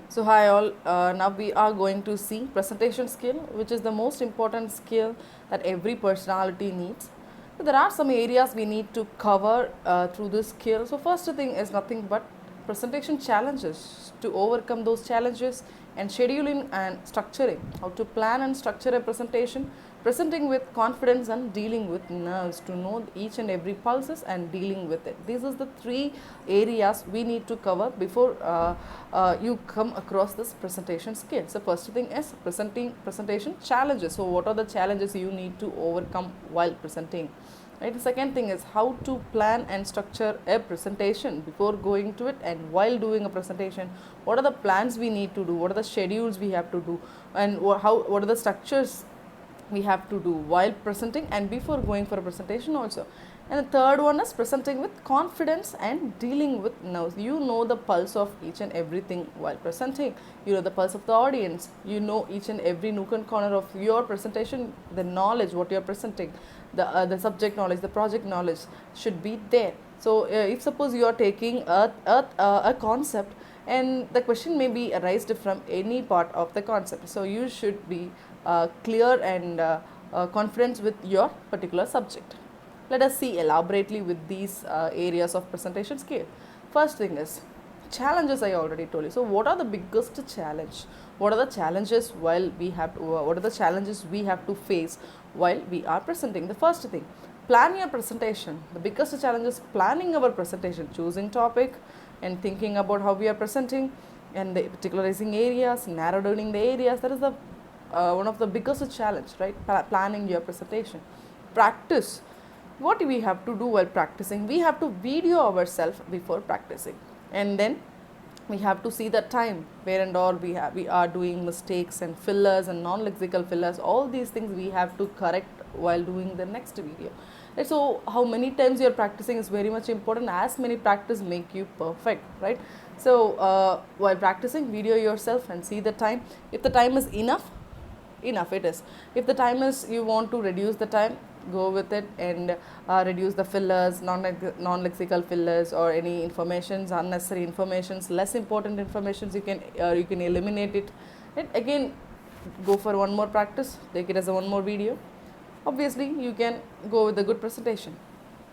So hi all, now we are going to see presentation skill, which is the most important skill that every personality needs. So there are some areas we need to cover through this skill. So first thing is nothing but presentation challenges, to overcome those challenges, and scheduling and structuring, how to plan and structure a presentation, presenting with confidence and dealing with nerves, to know each and every pulses and dealing with it. These are the three areas we need to cover before you come across this presentation skill. So first thing is presentation challenges. So what are the challenges you need to overcome while presenting? Right. The second thing is how to plan and structure a presentation before going to it, and while doing a presentation, what are the plans we need to do, what are the schedules we have to do, and what are the structures we have to do while presenting and before going for a presentation also. And the third one is presenting with confidence and dealing with nerves. You know the pulse of each and everything while presenting. You know the pulse of the audience. You know each and every nook and corner of your presentation, the knowledge what you are presenting, the subject knowledge, the project knowledge should be there. So if suppose you are taking a concept, and the question may be arised from any part of the concept, so you should be clear and confident with your particular subject. Let us see elaborately with these areas of presentation skill. First thing is challenges. I already told you. So what are the biggest challenge? What are the challenges while we have to, what are the challenges we have to face while we are presenting? The first thing, plan your presentation. The biggest challenge is planning our presentation, choosing topic and thinking about how we are presenting, and the particularizing areas, narrow downing the areas. That is the one of the biggest challenge, right? Planning your presentation. Practice. What we have to do while practicing? We have to video ourselves before practicing, and then we have to see the time where and all we are doing mistakes and fillers and non-lexical fillers. All these things we have to correct while doing the next video. And so how many times you are practicing is very much important. As many practice make you perfect, right? So while practicing, video yourself and see the time. If the time is enough it is. If the time is, you want to reduce the time, go with it and reduce the fillers, non-lexical fillers, or any informations, unnecessary informations, less important informations, you can eliminate it. And again, go for one more practice, take it as a one more video. Obviously you can go with a good presentation.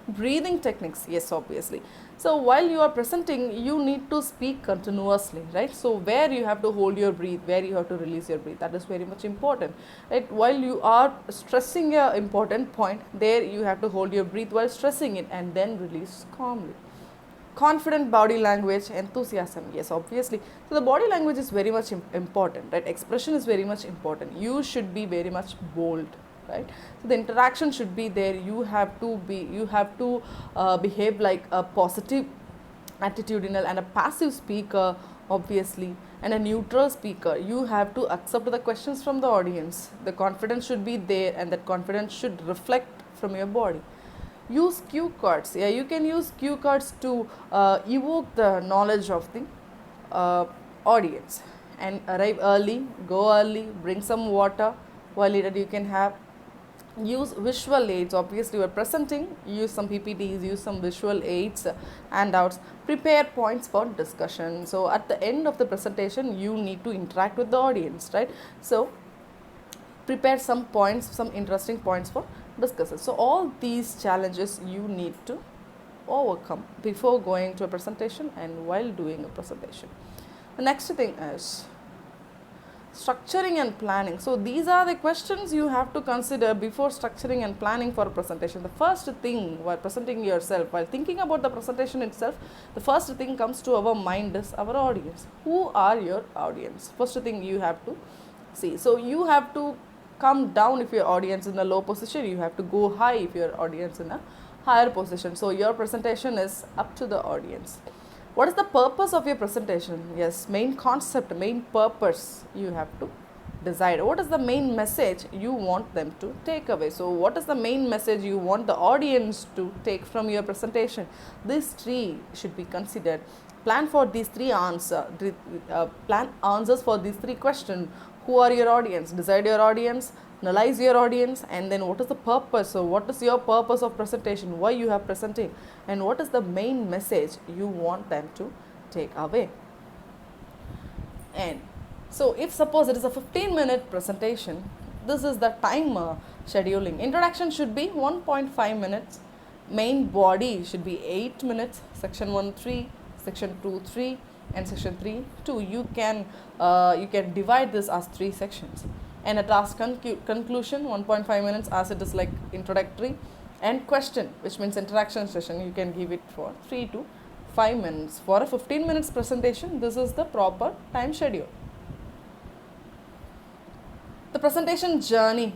Breathing techniques, yes, obviously. So while you are presenting, you need to speak continuously, right? So where you have to hold your breath, where you have to release your breath, that is very much important, right? While you are stressing a important point, there you have to hold your breath while stressing it and then release calmly. Confident body language, enthusiasm, yes, obviously. So the body language is very much important, right? Expression is very much important. You should be very much bold, right? So the interaction should be there. You have to behave like a positive attitudinal and a passive speaker, obviously, and a neutral speaker. You have to accept the questions from the audience. The confidence should be there, and that confidence should reflect from your body. Use cue cards. Yeah, you can use cue cards to evoke the knowledge of the audience. And arrive early, go early, bring some water. While you can have, use visual aids. Obviously you are presenting, use some PPTs, use some visual aids, handouts. Prepare points for discussion. So at the end of the presentation, you need to interact with the audience, right? So prepare some points, some interesting points for discussion. So all these challenges you need to overcome before going to a presentation and while doing a presentation. The next thing is structuring and planning. So these are the questions you have to consider before structuring and planning for a presentation. The first thing while presenting yourself, while thinking about the presentation itself, the first thing comes to our mind is our audience. Who are your audience? First thing you have to see. So you have to come down if your audience is in a low position, you have to go high if your audience in a higher position. So your presentation is up to the audience. What is the purpose of your presentation? Yes, main concept, main purpose you have to decide. What is the main message you want them to take away? So what is the main message you want the audience to take from your presentation? These three should be considered. Plan for these three answers. Plan answers for these three questions. Who are your audience? Decide your audience, analyze your audience, and then what is the purpose? So what is your purpose of presentation? Why you have presenting? And what is the main message you want them to take away? end. So if suppose it is a 15-minute presentation, this is the time scheduling. Introduction should be 1.5 minutes, main body should be 8 minutes, section 1 3, section 2 3, and section 3 2. You can divide this as 3 sections, and a task conclusion 1.5 minutes, as it is like introductory, and question, which means interaction session, you can give it for 3 to 5 minutes. For a 15 minutes presentation, this is the proper time schedule. The presentation journey.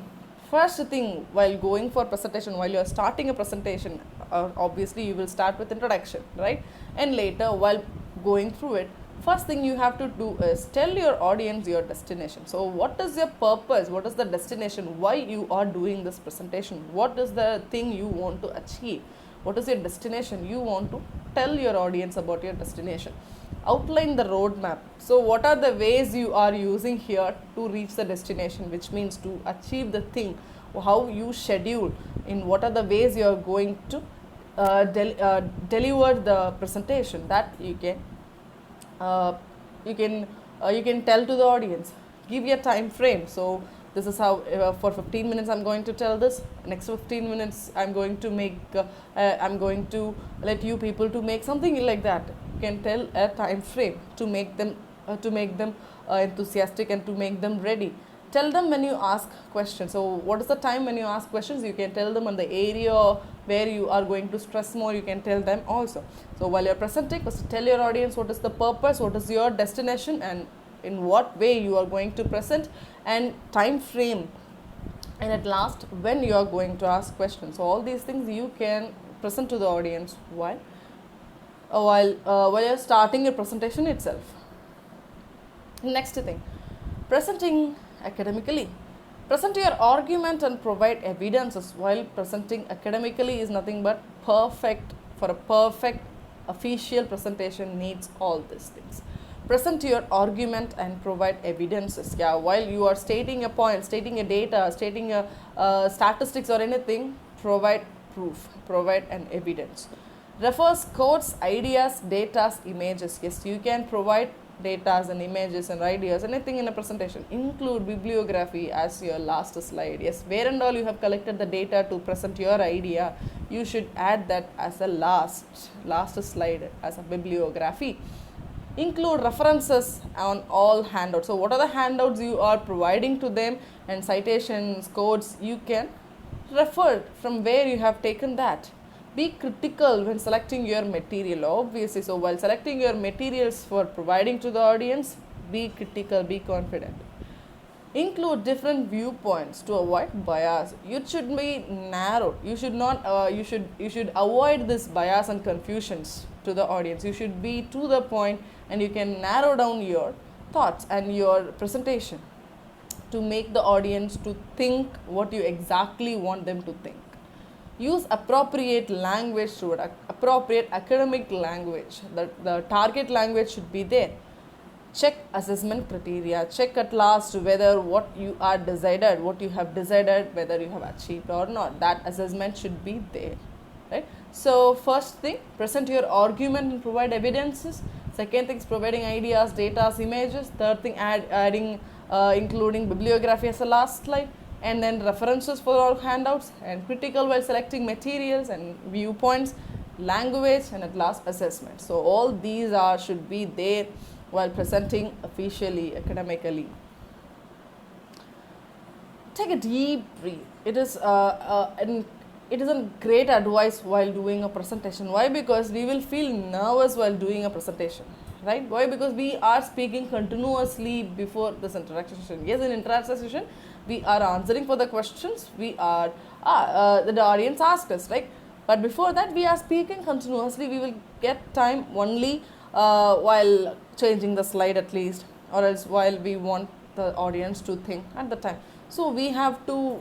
First thing, while going for presentation, while you are starting a presentation, obviously you will start with introduction, right? And later, while going through it, first thing you have to do is tell your audience your destination. So what is your purpose? What is the destination? Why you are doing this presentation? What is the thing you want to achieve? What is your destination? You want to tell your audience about your destination. Outline the roadmap. So what are the ways you are using here to reach the destination, which means to achieve the thing, how you schedule, in what are the ways you are going to deliver the presentation, that you can tell to the audience. Give your time frame. So this is how for 15 minutes I'm going to tell this. Next 15 minutes I'm going to let you people to make something like that. You can tell a time frame to make them enthusiastic and to make them ready. Tell them when you ask questions. So what is the time when you ask questions? You can tell them on the area where you are going to stress more. You can tell them also. So while you're presenting, first tell your audience what is the purpose, what is your destination, and in what way you are going to present, and time frame, and at last when you are going to ask questions. So all these things you can present to the audience while you're starting your presentation itself. Next thing, presenting academically. Present your argument and provide evidences. While presenting academically is nothing but perfect. For a perfect official presentation needs all these things. Present your argument and provide evidences. Yeah, while you are stating a point, stating a data, stating a statistics or anything, provide proof, provide an evidence. Refers quotes, ideas, data, images. Yes, you can provide data and images and ideas, anything in a presentation. Include bibliography as your last slide. Yes, where and all you have collected the data to present your idea, you should add that as a last slide as a bibliography. Include references on all handouts. So what are the handouts you are providing to them, and citations, quotes, you can refer from where you have taken that. Be critical when selecting your material, obviously. So while selecting your materials for providing to the audience, be critical, be confident. Include different viewpoints to avoid bias. It should be narrowed. You should not. You should avoid this bias and confusions to the audience. You should be to the point, and you can narrow down your thoughts and your presentation to make the audience to think what you exactly want them to think. Use appropriate language to it, appropriate academic language. The target language should be there. Check assessment criteria. Check at last whether what you have decided, whether you have achieved or not. That assessment should be there, right? So first thing, present your argument and provide evidences. Second thing is providing ideas, data, images. Third thing, including bibliography as a last slide, and then references for all handouts, and critical while selecting materials and viewpoints, language, and at last assessment. So all these should be there while presenting officially, academically. Take a deep breath. It is a great advice while doing a presentation. Why? Because we will feel nervous while doing a presentation, right? Why? Because we are speaking continuously before this interaction session. Yes, in interaction session, we are answering for the questions the audience asked us, right? But before that, we are speaking continuously. We will get time only while changing the slide at least, or else while we want the audience to think at the time. So we have to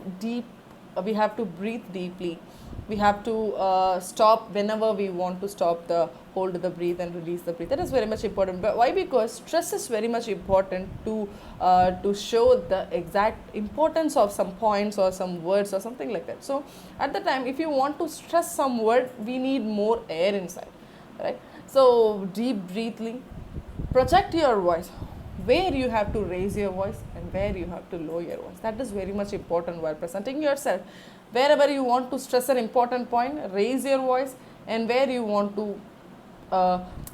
breathe deeply. We have to stop whenever we want to stop, hold the breath and release the breath. That is very much important. But why? Because stress is very much important to show the exact importance of some points or some words or something like that. So at the time, if you want to stress some word, we need more air inside, right? So deep breathing, project your voice. where you have to raise your voice and where you have to lower your voice. That is very much important while presenting yourself. Wherever you want to stress an important point, raise your voice, and where you want to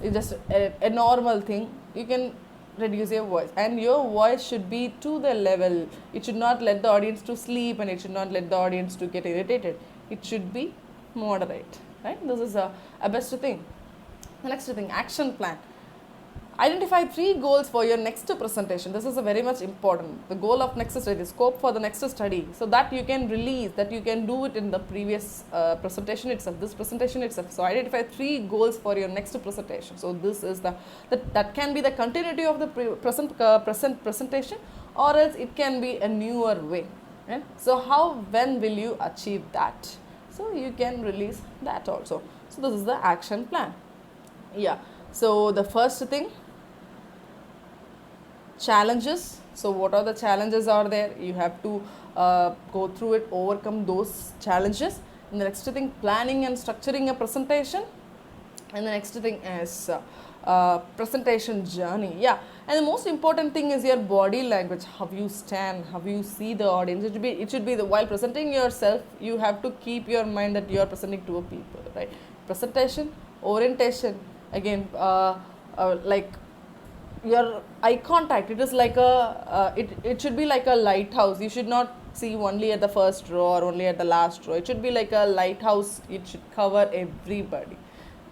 it's just a normal thing, you can reduce your voice, and your voice should be to the level. It should not let the audience to sleep, and it should not let the audience to get irritated. It should be moderate, right? This is a best thing. The next thing, action plan. Identify 3 goals for your next presentation. This is a very much important. The goal of next study, the scope for the next study, so that you can release, that you can do it in the previous presentation itself, this presentation itself. So identify 3 goals for your next presentation. So this is that can be the continuity of the present presentation, or else it can be a newer way. Right? So when will you achieve that? So you can release that also. So this is the action plan. Yeah. So the first thing, challenges. So what are the challenges are there? You have to go through it, overcome those challenges. And the next thing, planning and structuring a presentation. And the next thing is presentation journey. Yeah, and the most important thing is your body language, how you stand, how you see the audience. It should be while presenting yourself, you have to keep your mind that you are presenting to a people, right? Presentation, orientation, again, like your eye contact, it is like it should be like a lighthouse. You should not see only at the first row or only at the last row. It should be like a lighthouse. It should cover everybody,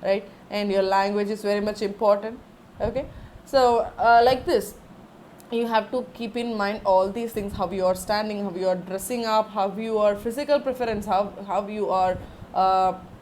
right? And your language is very much important. Okay, so like this, you have to keep in mind all these things, how you are standing, how you are dressing up, how your physical preference, how you are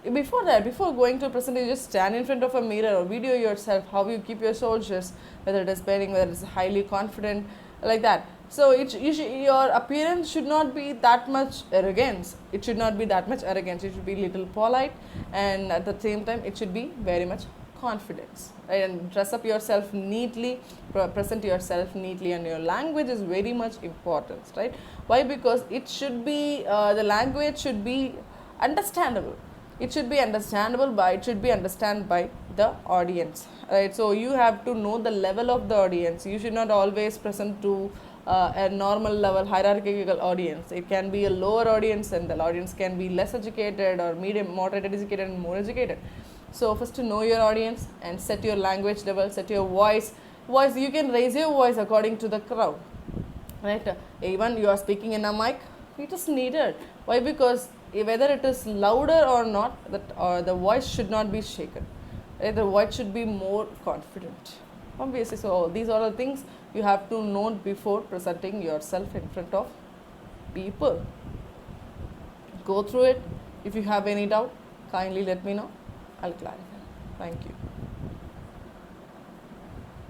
before going to a presentation, you just stand in front of a mirror or video yourself, how you keep your shoulders, whether it is bending, whether it is highly confident, like that. So your appearance should not be that much arrogance. It should not be that much arrogance. It should be little polite, and at the same time, it should be very much confidence, right? And dress up yourself neatly, present yourself neatly, and your language is very much important, right? Why? Because it should be the language should be understandable. It should be understandable by understood by the audience, right? So you have to know the level of the audience. You should not always present to a normal level hierarchical audience. It can be a lower audience, and the audience can be less educated or medium, moderate educated, and more educated. So first to know your audience and set your language level, set your voice. You can raise your voice according to the crowd, right? Even you are speaking in a mic, it is needed. Why? Because whether it is louder or not, the voice should not be shaken, right? The voice should be more confident, obviously. So these are the things you have to note before presenting yourself in front of people. Go through it. If you have any doubt, kindly let me know. I'll clarify. Thank you.